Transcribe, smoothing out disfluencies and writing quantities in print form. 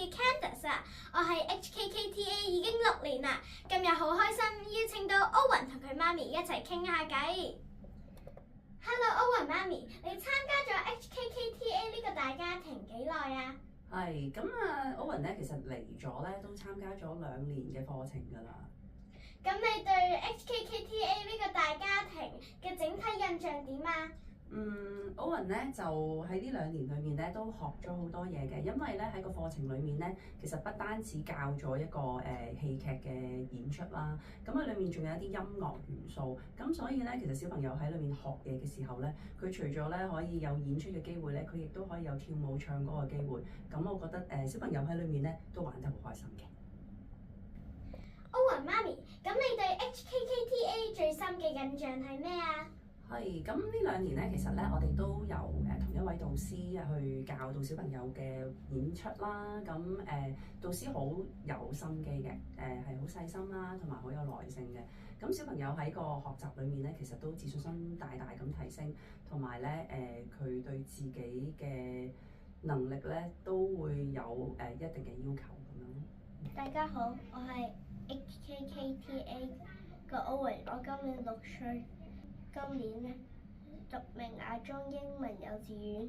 叫 Candice 啊，我係 HKKTA 已經6年啦。今日好開心邀請到 Owen 同佢媽咪一齊傾下偈。Hello，Owen 媽咪，你參加咗 HKKTA 呢個大家庭幾耐啊？係咁啊，Owen 咧其實嚟咗咧都參加咗2年嘅課程㗎啦。咁你對 HKKTA 呢個大家庭嘅整體印象點啊？Owen 咧就喺呢2年裏面咧都學咗好多嘢嘅，因為咧喺個課程裏面咧，其實不單止教咗一個戲劇嘅演出啦，咁啊裡面仲有一啲音樂元素，咁所以咧其實小朋友喺裏面學嘢嘅時候咧，佢除咗咧可以有演出嘅機會咧，佢亦都可以有跳舞唱歌嘅機會，咁我覺得小朋友喺裏面咧都玩得好開心嘅。Owen 媽咪，咁你對 HKKTA 最深嘅印象係咩啊？係，咁呢2年咧，其實咧我哋都有同一位導師去教導小朋友嘅演出啦。咁導師好有心機嘅，係好細心啦，同埋好有耐性嘅。咁小朋友喺個學習裏面咧，其實都自信心大大咁提升，同埋咧佢對自己嘅能力咧都會有一定嘅要求咁樣。大家好，我係 HKKTA 個 Owen，我今年6歲。今年咧讀明亞中英文幼稚園，